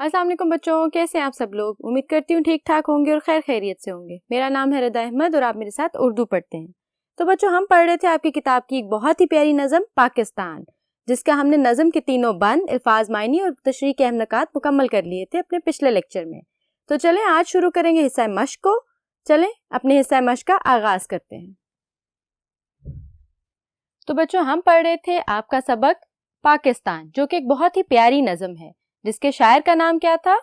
अस्सलाम वालेकुम बच्चों, कैसे हैं आप सब लोग। उम्मीद करती हूँ ठीक ठाक होंगे और खैर खैरियत से होंगे। मेरा नाम है रदा अहमद और आप मेरे साथ उर्दू पढ़ते हैं। तो बच्चों, हम पढ़ रहे थे आपकी किताब की एक बहुत ही प्यारी नज़म पाकिस्तान, जिसका हमने नज़म के तीनों बंद, अल्फाज, मायनी और तशरीह के अहम नुकात मुकम्मल कर लिए थे अपने पिछले लेक्चर में। तो चलें आज शुरू करेंगे हिस्सा मश्क को। चलें अपने हिस्सा मश्क का आगाज़ करते हैं। तो बच्चों, हम पढ़ रहे थे आपका सबक पाकिस्तान, जो कि एक बहुत ही प्यारी नज़म है, जिसके शायर का नाम क्या था?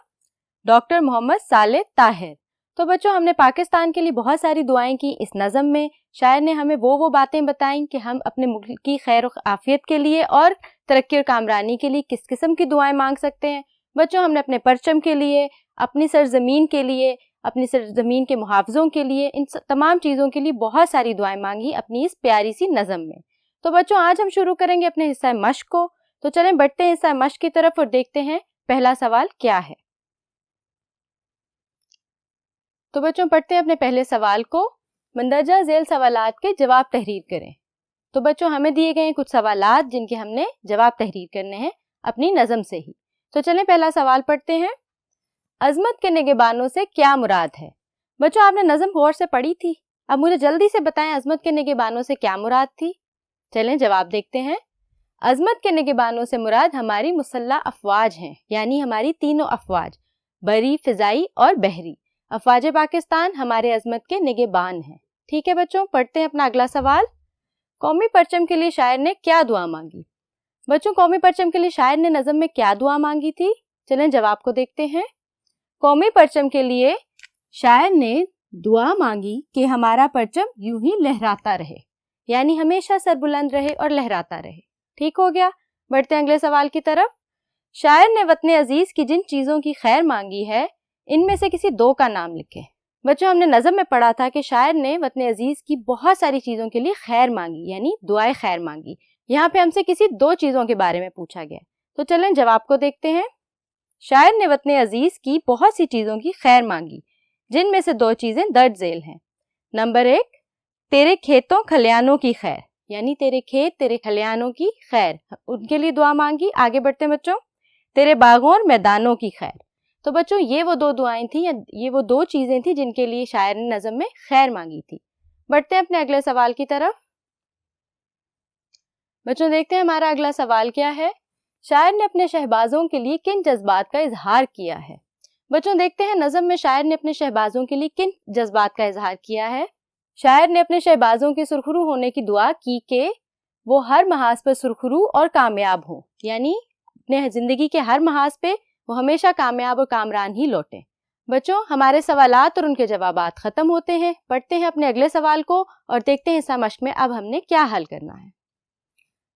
डॉक्टर मोहम्मद साले ताहिर। तो बच्चों, हमने पाकिस्तान के लिए बहुत सारी दुआएं की इस नज़म में। शायर ने हमें वो बातें बताई कि हम अपने मुल्क की खैर और आफियत के लिए और तरक्की और कामरानी के लिए किस किस्म की दुआएं मांग सकते हैं। बच्चों, हमने अपने परचम के लिए, अपनी सरजमीन के लिए, अपनी सरजमीन के मुहाफ़ज़ों के लिए, इन तमाम चीज़ों के लिए बहुत सारी दुआएं मांगी अपनी इस प्यारी सी नज़म में। तो बच्चों, आज हम शुरू करेंगे अपने हिस्सा मश्क को। तो चलें बढ़ते हैं हिस्सा मश्क की तरफ और देखते हैं पहला सवाल क्या है। तो बच्चों, पढ़ते हैं अपने पहले सवाल को। मंदरजा झेल सवालात के जवाब तहरीर करें। तो बच्चों, हमें दिए गए हैं कुछ सवालात जिनके हमने जवाब तहरीर करने हैं अपनी नज़म से ही। तो चलें पहला सवाल पढ़ते हैं। अजमत के निगहबानों से क्या मुराद है? बच्चों, आपने नज़म गौर से पढ़ी थी, अब मुझे जल्दी से बताएं अजमत के निगहबानों से क्या मुराद थी। चलें जवाब देखते हैं। अजमत के निगहबानों से मुराद हमारी मुसल्लह अफवाज हैं, यानी हमारी तीनों अफवाज, बरी, फिजाई और बहरी। अफवाज पाकिस्तान हमारे अजमत के निगहबान हैं। ठीक है बच्चों, पढ़ते हैं अपना अगला सवाल। कौमी परचम के लिए शायर ने क्या दुआ मांगी? बच्चों, कौमी परचम के लिए शायर ने नज़म में क्या दुआ मांगी थी? चलें जवाब को देखते हैं। कौमी परचम के लिए शायर ने दुआ मांगी कि हमारा परचम यूं ही लहराता रहे, यानी हमेशा सरबुलंद रहे और लहराता रहे। ठीक हो गया, बढ़ते हैं अगले सवाल की तरफ। शायर ने वतन अजीज की जिन चीज़ों की खैर मांगी है, इनमें से किसी दो का नाम लिखें। बच्चों, हमने नज़म में पढ़ा था कि शायर ने वतन अजीज की बहुत सारी चीज़ों के लिए खैर मांगी, यानी दुआए खैर मांगी। यहाँ पे हमसे किसी दो चीज़ों के बारे में पूछा गया। तो चलें जवाब को देखते हैं। शायर ने वतन अजीज की बहुत सी चीज़ों की खैर मांगी, जिनमें से दो चीज़ें दर्ज झेल हैं। नंबर 1, तेरे खेतों खलियानों की खैर, यानी तेरे खेत तेरे खलियानों की खैर, उनके लिए दुआ मांगी। आगे बढ़ते हैं बच्चों। तेरे बागों और मैदानों की खैर। तो बच्चों, ये वो दो दुआएं थी, या ये वो दो चीज़ें थी जिनके लिए शायर ने नज़म में खैर मांगी थी। बढ़ते हैं अपने अगले सवाल की तरफ। बच्चों, देखते हैं हमारा अगला सवाल क्या है। शायर ने अपने शहबाजों के लिए किन जज्बात का इजहार किया है? बच्चों, देखते हैं नज़म में शायर ने अपने शहबाजों के लिए किन जज्बात का इजहार किया है। शायर ने अपने शहबाजों के सुरखरू होने की दुआ की कि वो हर महाज पर सुरखरू और कामयाब हों, यानी अपने ज़िंदगी के हर महाज पे वो हमेशा कामयाब और कामरान ही लौटें। बच्चों, हमारे सवालात और उनके जवाबात ख़त्म होते हैं। पढ़ते हैं अपने अगले सवाल को और देखते हैं हिस्सा मश्क में अब हमने क्या हल करना है।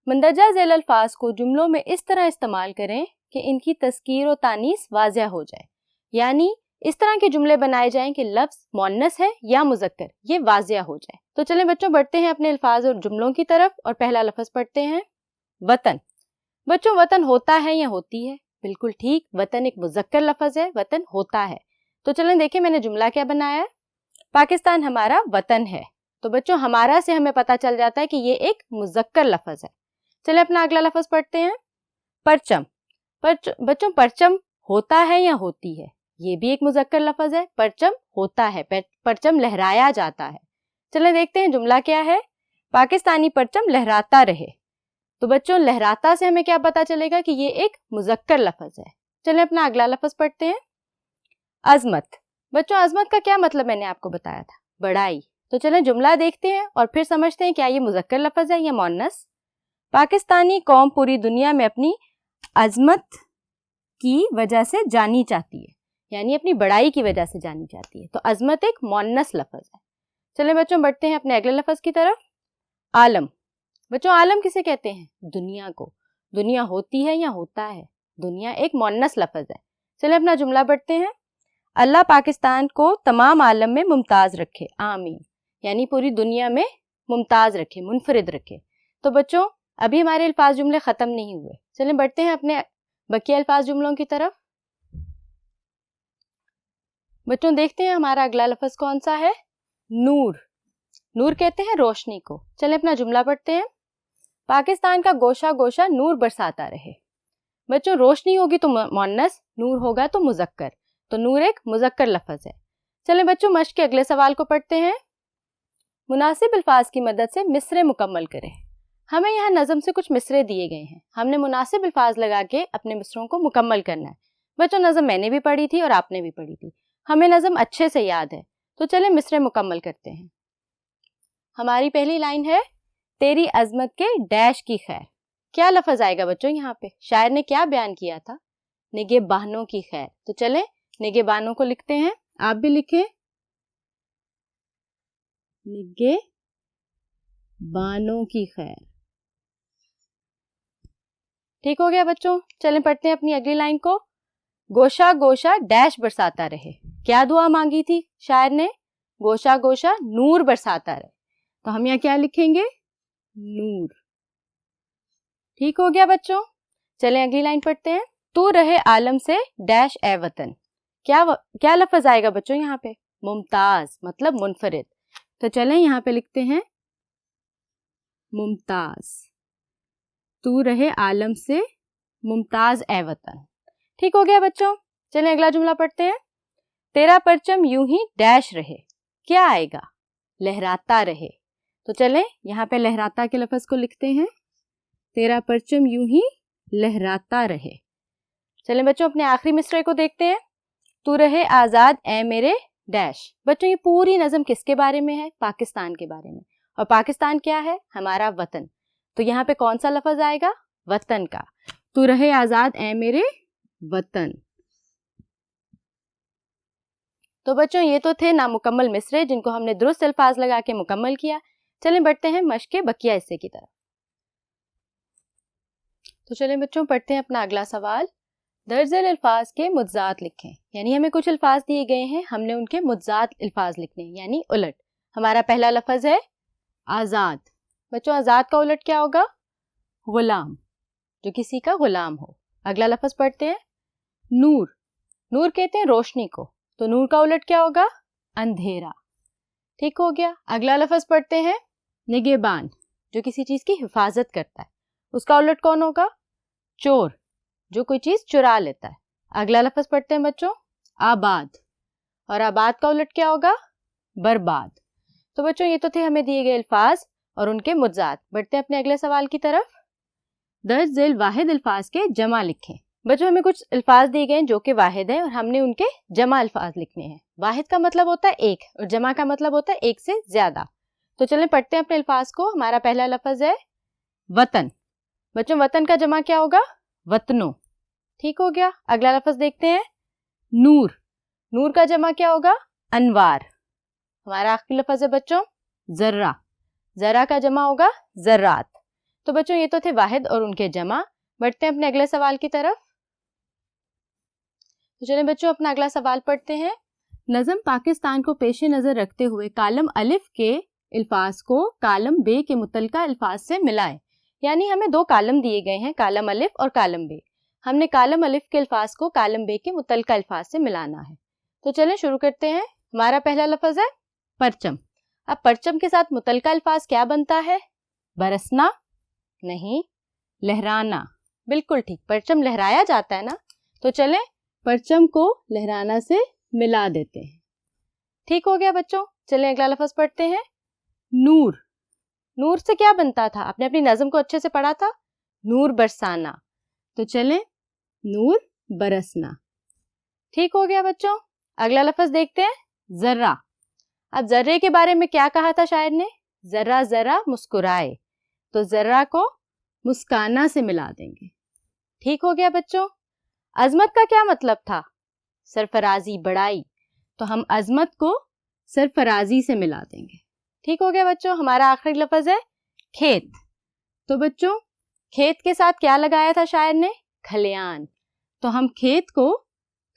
मंदरजा झेल अल्फाज को जुमलों में इस तरह इस्तेमाल करें कि इनकी तस्कीर और तानीस वाज़िया हो जाए, यानी इस तरह के जुमले बनाए जाएं कि लफ्ज़ मुअन्नस है या मुज़क्कर, ये वाज़िया हो जाए। तो चलें बच्चों, बढ़ते हैं अपने अल्फाज और जुमलों की तरफ और पहला लफ्ज़ पढ़ते हैं, वतन। बच्चों, वतन होता है या होती है? बिल्कुल ठीक, वतन एक मुज़क्कर लफ्ज़ है, वतन होता है। तो चलें देखें मैंने जुमला क्या बनाया है। पाकिस्तान हमारा वतन है। तो बच्चों, हमारा से हमें पता चल जाता है कि ये एक मुज़क्कर लफ्ज़ है। चलें अपना अगला लफ्ज़ पढ़ते हैं, परचम। बच्चों, परचम होता है या होती है? ये भी एक मुज़क्कर लफ्ज़ है। परचम होता है, परचम लहराया जाता है। चलें देखते हैं जुमला क्या है। पाकिस्तानी परचम लहराता रहे। तो बच्चों, लहराता से हमें क्या पता चलेगा कि ये एक मुज़क्कर लफ्ज़ है। चलें अपना अगला लफ्ज़ पढ़ते हैं, अजमत। बच्चों, अजमत का क्या मतलब मैंने आपको बताया था? बड़ाई। तो चलें जुमला देखते हैं और फिर समझते हैं क्या ये मुज़क्कर लफ्ज़ है या मुअन्नस। पाकिस्तानी कौम पूरी दुनिया में अपनी अजमत की वजह से जानी जाती है, यानी अपनी बड़ाई की वजह से जानी जाती है। तो अजमत एक मुअन्नस लफ्ज़ है। चलें बच्चों, बढ़ते हैं अपने अगले लफ्ज़ की तरफ, आलम। बच्चों, आलम किसे कहते हैं? दुनिया को। दुनिया होती है या होता है? दुनिया एक मुअन्नस लफ्ज़ है। चलें अपना जुमला पढ़ते हैं, अल्लाह पाकिस्तान को तमाम आलम में मुमताज़ रखे, आमीन, यानी पूरी दुनिया में मुमताज़ रखे, मुनफरिद रखे। तो बच्चों, अभी हमारे अल्फाज जुमले ख़त्म नहीं हुए। चलें बढ़ते हैं अपने बकिया अल्फाज जुमलों की तरफ। बच्चों, देखते हैं हमारा अगला लफ्ज़ कौन सा है, नूर। नूर कहते हैं रोशनी को। चलें अपना जुमला पढ़ते हैं, पाकिस्तान का गोशा गोशा नूर बरसाता रहे। बच्चों रोशनी होगी तो मुअन्नस, नूर होगा तो मुज़क्कर, तो नूर एक मुज़क्कर लफ्ज़ है। चलें बच्चों मश्क के अगले सवाल को पढ़ते हैं। मुनासिब अल्फाज की मदद से मिसरे मुकम्मल करें। हमें यहाँ नज़म से कुछ मिसरे दिए गए हैं, हमने मुनासिब अल्फाज लगा के अपने मिसरों को मुकम्मल करना है। बच्चों नज़म मैंने भी पढ़ी थी और आपने भी पढ़ी थी, हमें नज़म अच्छे से याद है, तो चलें मिसरे मुकम्मल करते हैं। हमारी पहली लाइन है, तेरी अजमत के डैश की खैर। क्या लफ्ज़ आएगा बच्चों यहाँ पे? शायर ने क्या बयान किया था? निगहबानों की खैर। तो चलें निगहबानों को लिखते हैं, आप भी लिखें, निगहबानों की खैर। ठीक हो गया बच्चों। चलें पढ़ते हैं अपनी अगली लाइन को। गोशा गोशा डैश बरसाता रहे। क्या दुआ मांगी थी शायर ने? गोशा गोशा नूर बरसाता रहे, तो हम यहाँ क्या लिखेंगे? नूर। ठीक हो गया बच्चों। चलें अगली लाइन पढ़ते हैं। तू रहे आलम से डैश ए वतन। क्या लफ्ज़ आएगा बच्चों यहाँ पे? मुमताज, मतलब मुनफरिद। तो चलें यहाँ पे लिखते हैं मुमताज। तू रहे आलम से मुमताज ए वतन। ठीक हो गया बच्चों। चलें अगला जुमला पढ़ते हैं। तेरा परचम यूं ही डैश रहे। क्या आएगा? लहराता रहे। तो चलें यहाँ पे लहराता के लफ्ज़ को लिखते हैं, तेरा परचम यूं ही लहराता रहे। चलें बच्चों अपने आखिरी मिसरे को देखते हैं। तू रहे आज़ाद ए मेरे डैश। बच्चों ये पूरी नज़म किसके बारे में है? पाकिस्तान के बारे में। और पाकिस्तान क्या है? हमारा वतन। तो यहाँ पे कौन सा लफ्ज़ आएगा? वतन का। तू रहे आज़ाद ए मेरे वतन। तो बच्चों ये तो थे नामुकम्मल मिसरे जिनको हमने दुरुस्त अल्फाज लगा के मुकम्मल किया। चलें बढ़ते हैं मश्क के बकिया हिस्से की तरफ। तो चलें बच्चों पढ़ते हैं अपना अगला सवाल। दर्जल अल्फाज के मुज्जात लिखें। यानी हमें कुछ अल्फाज दिए गए हैं, हमने उनके मुज्जात अल्फाज लिखने हैं, यानी उलट। हमारा पहला लफ्ज़ है आज़ाद। बच्चों आज़ाद का उलट क्या होगा? गुलाम, जो किसी का गुलाम हो। अगला लफ्ज़ पढ़ते हैं नूर। नूर कहते हैं रोशनी को, तो नूर का उलट क्या होगा? अंधेरा। ठीक हो गया। अगला लफ्ज़ पढ़ते हैं निगहबान, जो किसी चीज़ की हिफाजत करता है, उसका उलट कौन होगा? चोर, जो कोई चीज़ चुरा लेता है। अगला लफ्ज़ पढ़ते हैं बच्चों आबाद, और आबाद का उलट क्या होगा? बर्बाद। तो बच्चों ये तो थे हमें दिए गए अल्फाज और उनके मुज्जात। बढ़ते हैं अपने अगले सवाल की तरफ। दर्ज झेल वाहिद अल्फाज के जमा लिखें। बच्चों हमें कुछ अल्फाज दिए गए हैं जो कि वाहिद है और हमने उनके जमा अल्फाज लिखने हैं। वाहिद का मतलब होता है एक और जमा का मतलब होता है एक से ज्यादा। तो चलें पढ़ते हैं अपने अल्फाज को। हमारा पहला लफ्ज़ है वतन। बच्चों वतन का जमा क्या होगा? वतनों। ठीक हो गया। अगला लफ्ज़ देखते हैं नूर। नूर का जमा क्या होगा? अनवार। हमारा आखिरी लफ्ज़ है बच्चों जर्रा। जर्रा का जमा होगा जर्रात। तो बच्चों ये तो थे वाहिद और उनके जमा। बढ़ते हैं अपने अगले सवाल की तरफ। तो चलें बच्चों अपना अगला सवाल पढ़ते हैं। नज़म पाकिस्तान को पेश नज़र रखते हुए कालम अलिफ के अल्फाज को कालम बे के मुतलका अल्फाज से मिलाएं। यानी हमें दो कालम दिए गए हैं, कालम अलिफ और कालम बे। हमने कालम अलिफ के अल्फाज को कालम बे के मुतलका अल्फाज से मिलाना है। तो चलें शुरू करते हैं। हमारा पहला लफ्ज़ है परचम। अब परचम के साथ मुतलका अल्फाज क्या बनता है? बरसना नहीं, लहराना। बिल्कुल ठीक, परचम लहराया जाता है ना। तो चलें परचम को लहराना से मिला देते हैं। ठीक हो गया बच्चों। चलें अगला लफ्ज़ पढ़ते हैं नूर। नूर से क्या बनता था? आपने अपनी नज़म को अच्छे से पढ़ा था, नूर बरसाना। तो चलें नूर बरसना। ठीक हो गया बच्चों। अगला लफ्ज़ देखते हैं जर्रा। अब जर्रे के बारे में क्या कहा था शायर ने? जर्रा जर्रा मुस्कुराए, तो जर्रा को मुस्काना से मिला देंगे। ठीक हो गया बच्चों। अजमत का क्या मतलब था? सरफराजी, बड़ाई, तो हम अजमत को सरफराजी से मिला देंगे। ठीक हो गया बच्चों। हमारा आखिरी लफ्ज़ है खेत। तो बच्चों खेत के साथ क्या लगाया था शायर ने? खलियान, तो हम खेत को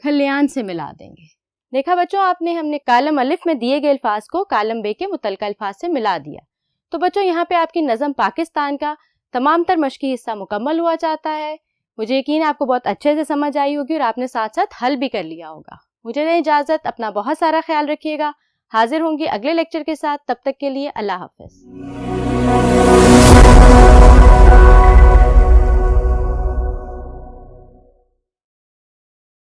खलियान से मिला देंगे। देखा बच्चों आपने, हमने कालम अलिफ में दिए गए अल्फाज को कालम बे के मुतलका अल्फाज से मिला दिया। तो बच्चों यहाँ पे आपकी नज़म पाकिस्तान का तमाम तर मश्की हिस्सा मुकम्मल हुआ चाहता है। मुझे यकीन है आपको बहुत अच्छे से समझ आई होगी और आपने साथ साथ हल भी कर लिया होगा। मुझे दें इजाज़त, अपना बहुत सारा ख्याल रखिएगा। हाजिर होंगी अगले लेक्चर के साथ, तब तक के लिए अल्लाह हाफ़िज़।